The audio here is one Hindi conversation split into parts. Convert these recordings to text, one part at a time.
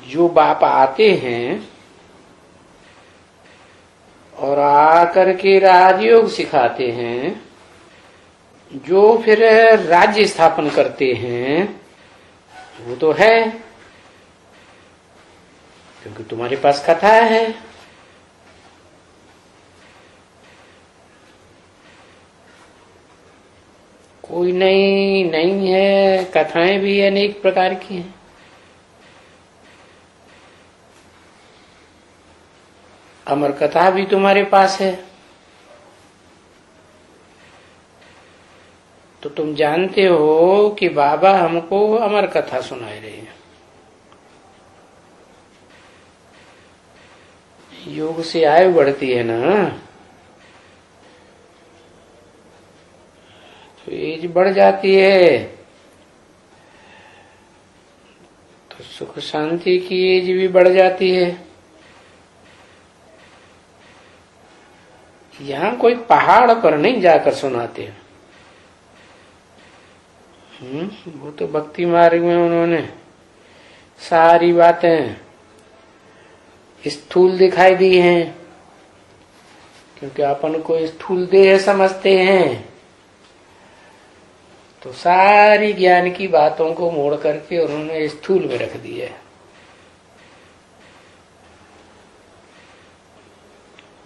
जो बाप आते हैं और आकर के राजयोग सिखाते हैं, जो फिर राज्य स्थापन करते हैं, वो तो है, क्योंकि तुम्हारे पास कथा है। कोई नहीं है, कथाएं भी अनेक प्रकार की हैं। अमर कथा भी तुम्हारे पास है, तो तुम जानते हो कि बाबा हमको अमर कथा सुनाए रहे हैं। योग से आयु बढ़ती है ना, तो एज बढ़ जाती है, तो सुख शांति की एज भी बढ़ जाती है। यहाँ कोई पहाड़ पर नहीं जाकर सुनाते। वो तो भक्ति मार्ग में उन्होंने सारी बातें स्थूल दिखाई दी हैं, क्योंकि अपन को स्थूल देह समझते हैं, तो सारी ज्ञान की बातों को मोड़ करके उन्होंने स्थूल में रख दिया है।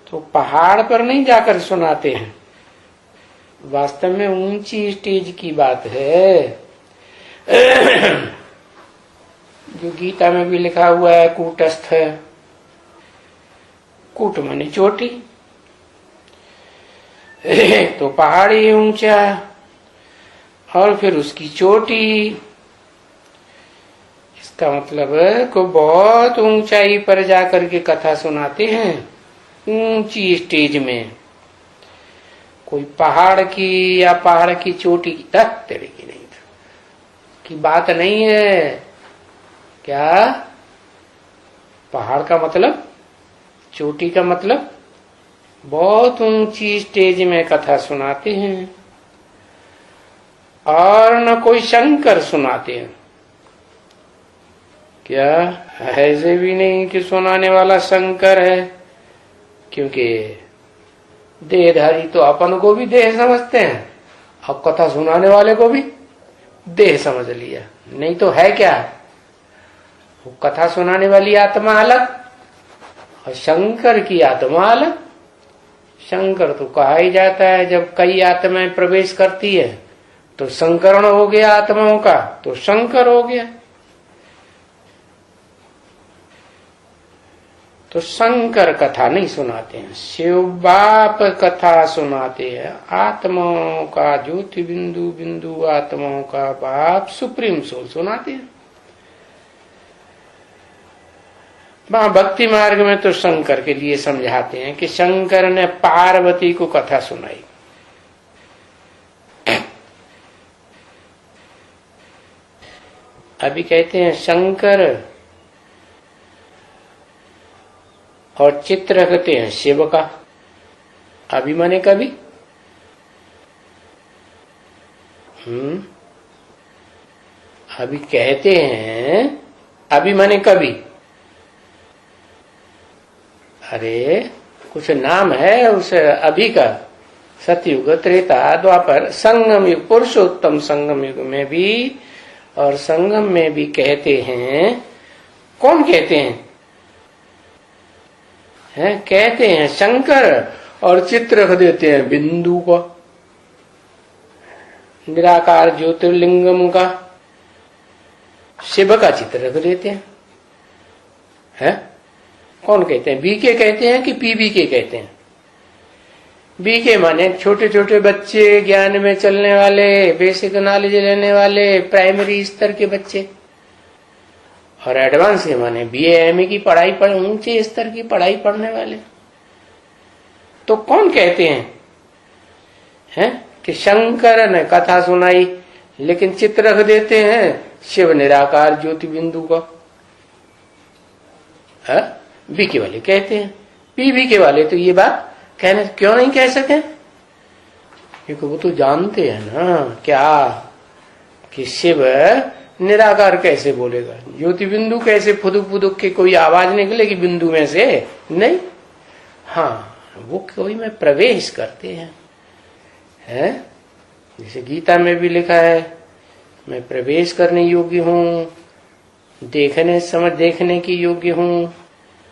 तो पहाड़ पर नहीं जाकर सुनाते हैं, वास्तव में ऊंची स्टेज की बात है। जो गीता में भी लिखा हुआ है, कूटस्थ, कूट माने चोटी, तो पहाड़ी ऊंचा और फिर उसकी चोटी, इसका मतलब को बहुत ऊंचाई पर जाकर के कथा सुनाते हैं, ऊंची स्टेज में। कोई पहाड़ की या पहाड़ की चोटी की तेरे की नहीं की बात नहीं है। क्या पहाड़ का मतलब, चोटी का मतलब, बहुत ऊंची स्टेज में कथा सुनाते हैं। और न कोई शंकर सुनाते हैं। क्या ऐसे भी नहीं कि सुनाने वाला शंकर है, क्योंकि देहधारी तो अपन को भी देह समझते हैं, और कथा सुनाने वाले को भी देह समझ लिया। नहीं तो है क्या, वो कथा सुनाने वाली आत्मा अलग और शंकर की आत्मा अलग। शंकर तो कहा ही जाता है, जब कई आत्माएं प्रवेश करती है तो संकरण हो गया आत्माओं का, तो शंकर हो गया। तो शंकर कथा नहीं सुनाते हैं, शिव बाप कथा सुनाते हैं। आत्माओं का ज्योति बिंदु बिंदु आत्माओं का बाप सुप्रीम सोल सुनाते हैं। वहां भक्ति मार्ग में तो शंकर के लिए समझाते हैं कि शंकर ने पार्वती को कथा सुनाई। अभी कहते हैं शंकर और चित्र रखते हैं शिव का। अभी माने कभी, अभी कहते हैं अभी माने कभी। अरे कुछ नाम है उस अभी का, सतयुग, त्रेता, द्वापर, संगम युग, पुरुषोत्तम संगम युग में भी और संगम में भी कहते हैं। कौन कहते हैं? कहते हैं शंकर, और चित्र रख देते हैं बिंदु का, निराकार ज्योतिर्लिंगम का। शिव का चित्र रख देते हैं। कौन कहते हैं? बीके कहते हैं कि पीबीके कहते हैं? बीके माने छोटे छोटे बच्चे, ज्ञान में चलने वाले, बेसिक नॉलेज लेने वाले, प्राइमरी स्तर के बच्चे। और एडवांस के माने बीए एमए की पढ़ाई पर ऊंचे स्तर की पढ़ाई पढ़ने वाले। तो कौन कहते हैं कि शंकर ने कथा सुनाई, लेकिन चित्र रख देते हैं शिव निराकार ज्योति बिंदु का। बीके वाले कहते हैं। पीबीके वाले तो ये बात कहने क्यों नहीं कह सके? क्योंकि वो तो जानते हैं ना क्या कि शिव निराकार कैसे बोलेगा? ज्योति बिंदु कैसे फुदुक फुदुक के कोई आवाज निकलेगी बिंदु में से? नहीं। हाँ, वो कोई में प्रवेश करते हैं, है? जैसे गीता में भी लिखा है, मैं प्रवेश करने योग्य हूँ, देखने की योग्य हूँ,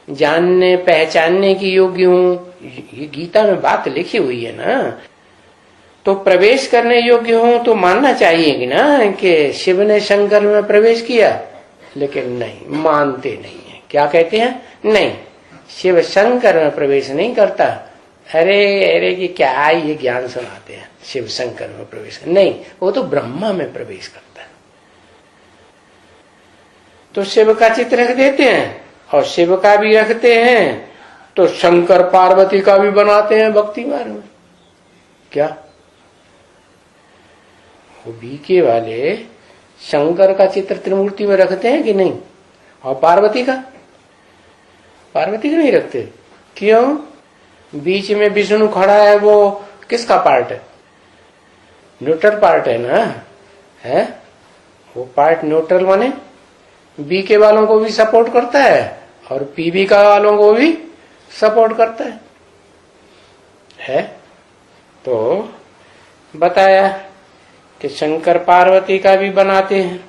जानने पहचानने की योग्य हूँ। ये गीता में बात लिखी हुई है ना। तो प्रवेश करने योग्य हूँ तो मानना चाहिए कि ना कि शिव ने शंकर में प्रवेश किया, लेकिन नहीं, मानते नहीं है। क्या कहते हैं? नहीं, शिव शंकर में प्रवेश नहीं करता। अरे अरे कि क्या ये ज्ञान सुनाते हैं, शिव शंकर में प्रवेश नहीं, वो तो ब्रह्मा में प्रवेश करता है। तो शिव का चित्र रख देते हैं, और शिव का भी रखते हैं तो शंकर पार्वती का भी बनाते हैं भक्ति मार्ग में। क्या वो बीके वाले शंकर का चित्र त्रिमूर्ति में रखते हैं कि नहीं? और पार्वती का नहीं रखते। क्यों? बीच में विष्णु खड़ा है, वो किसका पार्ट है? न्यूट्रल पार्ट है ना, है? वो पार्ट न्यूट्रल माने बीके वालों को भी सपोर्ट करता है और पीबी का वालों को भी सपोर्ट करता है? तो बताया कि शंकर पार्वती का भी बनाते हैं।